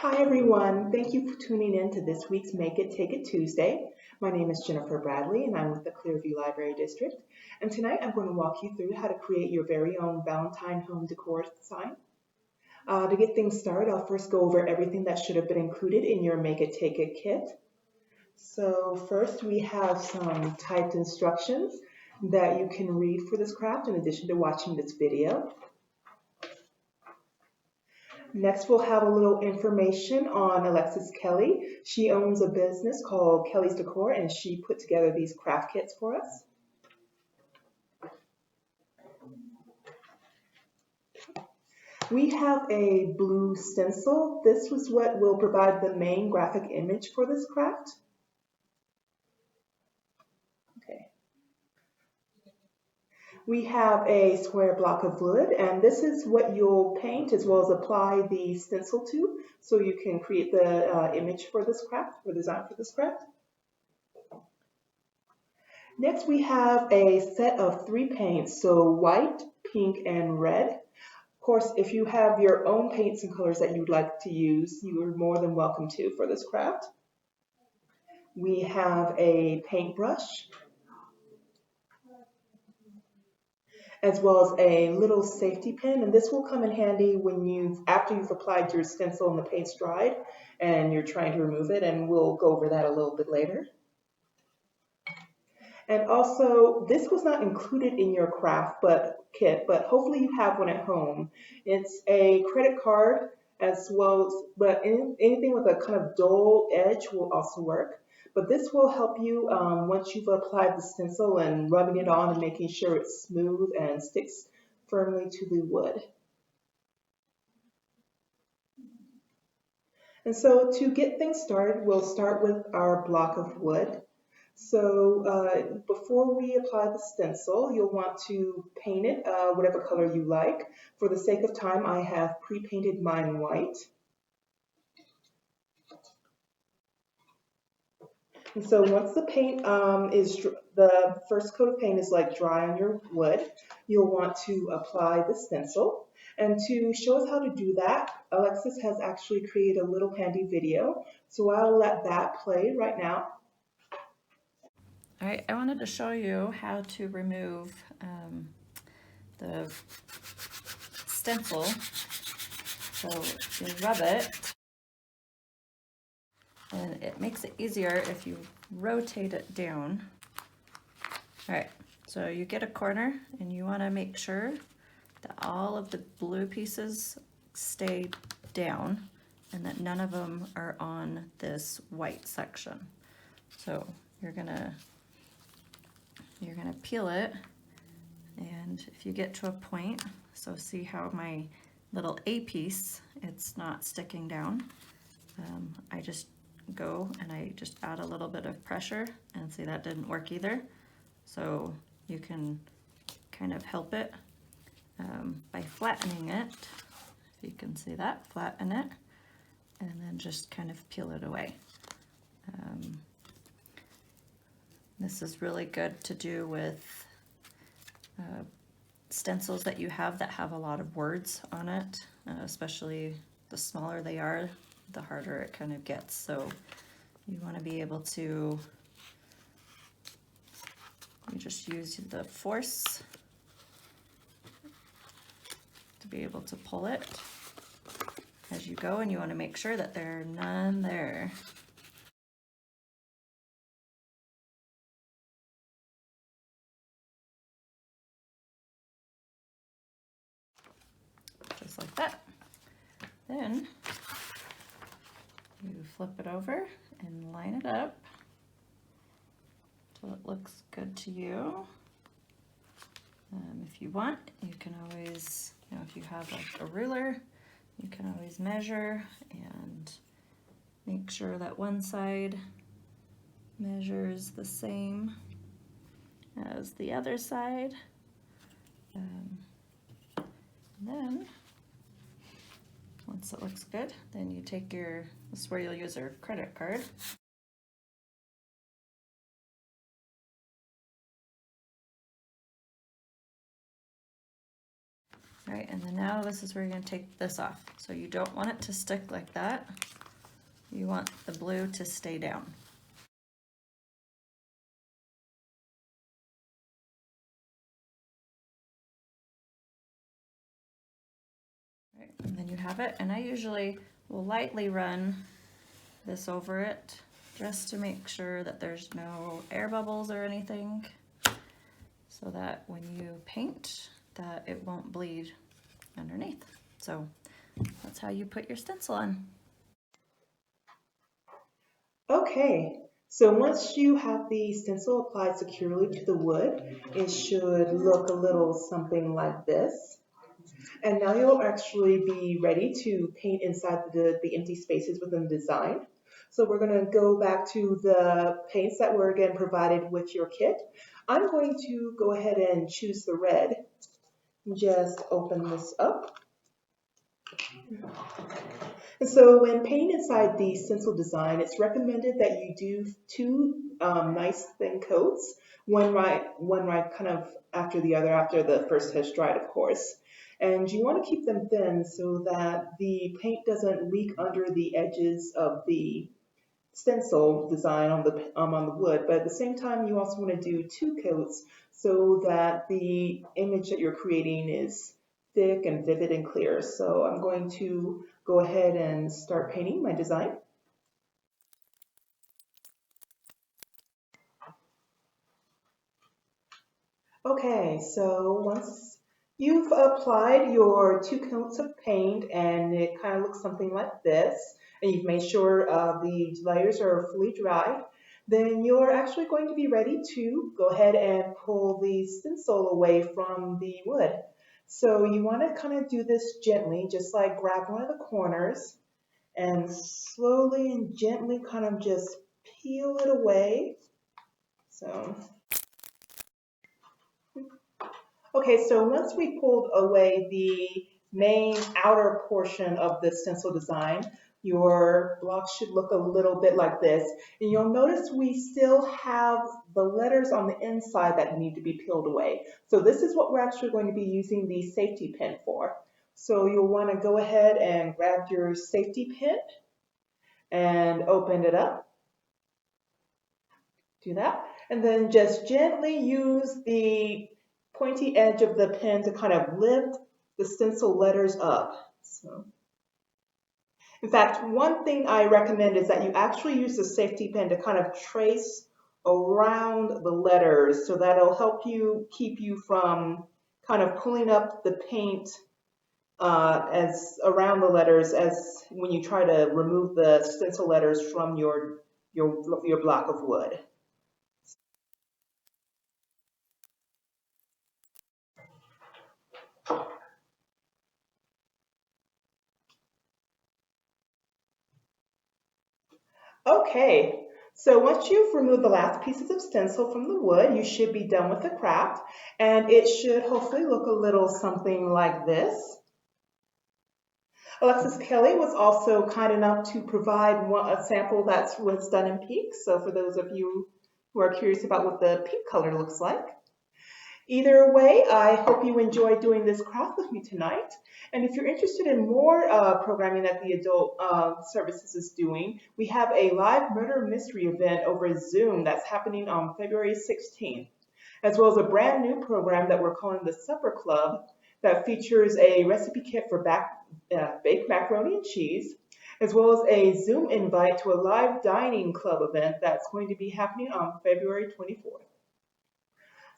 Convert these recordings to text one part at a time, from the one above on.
Hi everyone, thank you for tuning in to this week's Make It Take It Tuesday. My name is Jennifer Bradley and I'm with the Clearview Library District. And tonight I'm going to walk you through how to create your very own Valentine home decor sign. To get things started, I'll first go over everything that should have been included in your Make It Take It kit. So first we have some typed instructions that you can read for this craft in addition to watching this video. Next, we'll have a little information on Alexis Kelly. She owns a business called Kelly Decor, and she put together these craft kits for us. We have a blue stencil. This was what will provide the main graphic image for this craft. We have a square block of wood, and this is what you'll paint as well as apply the stencil to, so you can create the image for this craft, or design for this craft. Next, we have a set of 3 paints, so white, pink, and red. Of course, if you have your own paints and colors that you'd like to use, you are more than welcome to for this craft. We have a paintbrush, as well as a little safety pin, and this will come in handy when after you've applied your stencil and the paint's dried and you're trying to remove it, and we'll go over that a little bit later. And also, this was not included in your craft kit, but hopefully you have one at home. It's a credit card as well as, but anything with a kind of dull edge will also work. But this will help you once you've applied the stencil and rubbing it on and making sure it's smooth and sticks firmly to the wood. And so to get things started, we'll start with our block of wood. So before we apply the stencil, you'll want to paint it whatever color you like. For the sake of time, I have pre-painted mine white. And so once the paint the first coat of paint is like dry on your wood, you'll want to apply the stencil. And to show us how to do that, Alexis has actually created a little handy video. So I'll let that play right now. All right, I wanted to show you how to remove the stencil. So you rub it, and it makes it easier if you rotate it down. All right, so you get a corner, and you want to make sure that all of the blue pieces stay down and that none of them are on this white section. So you're gonna peel it, and if you get to a point, so see how my little A piece, it's not sticking down. I just go and I just add a little bit of pressure, and see that didn't work either. So you can kind of help it by flattening it. If you can see that, flatten it, and then just kind of peel it away. This is really good to do with stencils that you have that have a lot of words on it, especially the smaller they are, the harder it kind of gets. So you want to be able to, you just use the force to be able to pull it as you go, and you want to make sure that there are none there. Just like that. Then you flip it over and line it up till it looks good to you. If you want, you can always, if you have like a ruler, you can always measure and make sure that one side measures the same as the other side. Then once it looks good, then you take this is where you'll use your credit card. All right, and then now this is where you're going to take this off. So you don't want it to stick like that. You want the blue to stay down. All right, and then you have it, and I usually will lightly run this over it just to make sure that there's no air bubbles or anything, so that when you paint that it won't bleed underneath. So that's how you put your stencil on. Okay, so once you have the stencil applied securely to the wood, it should look a little something like this. And now you'll actually be ready to paint inside the empty spaces within the design. So we're going to go back to the paints that were again provided with your kit. I'm going to go ahead and choose the red. Just open this up. And so when painting inside the stencil design, it's recommended that you do two nice thin coats, one right kind of after the other, after the first has dried, of course. And you want to keep them thin so that the paint doesn't leak under the edges of the stencil design on the wood. But at the same time, you also want to do two coats so that the image that you're creating is thick and vivid and clear. So I'm going to go ahead and start painting my design. Okay, so once you've applied your two coats of paint and it kind of looks something like this, and you've made sure the layers are fully dry, then you're actually going to be ready to go ahead and pull the stencil away from the wood. So you want to kind of do this gently, just like grab one of the corners and slowly and gently kind of just peel it away. So okay, so once we pulled away the main outer portion of the stencil design, your block should look a little bit like this. And you'll notice we still have the letters on the inside that need to be peeled away. So this is what we're actually going to be using the safety pin for. So you'll want to go ahead and grab your safety pin and open it up. Do that. And then just gently use the pointy edge of the pen to kind of lift the stencil letters up. So, in fact, one thing I recommend is that you actually use the safety pen to kind of trace around the letters, so that'll help you keep you from kind of pulling up the paint as around the letters as when you try to remove the stencil letters from your block of wood. Okay, so once you've removed the last pieces of stencil from the wood, you should be done with the craft, and it should hopefully look a little something like this. Alexis Kelly was also kind enough to provide a sample that was done in pink, so for those of you who are curious about what the pink color looks like. Either way, I hope you enjoyed doing this craft with me tonight. And if you're interested in more programming that the Adult Services is doing, we have a live murder mystery event over Zoom that's happening on February 16th, as well as a brand new program that we're calling the Supper Club that features a recipe kit for baked macaroni and cheese, as well as a Zoom invite to a live dining club event that's going to be happening on February 24th.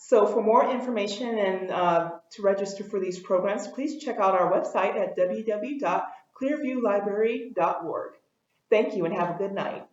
So for more information and to register for these programs, please check out our website at www.clearviewlibrary.org. Thank you and have a good night.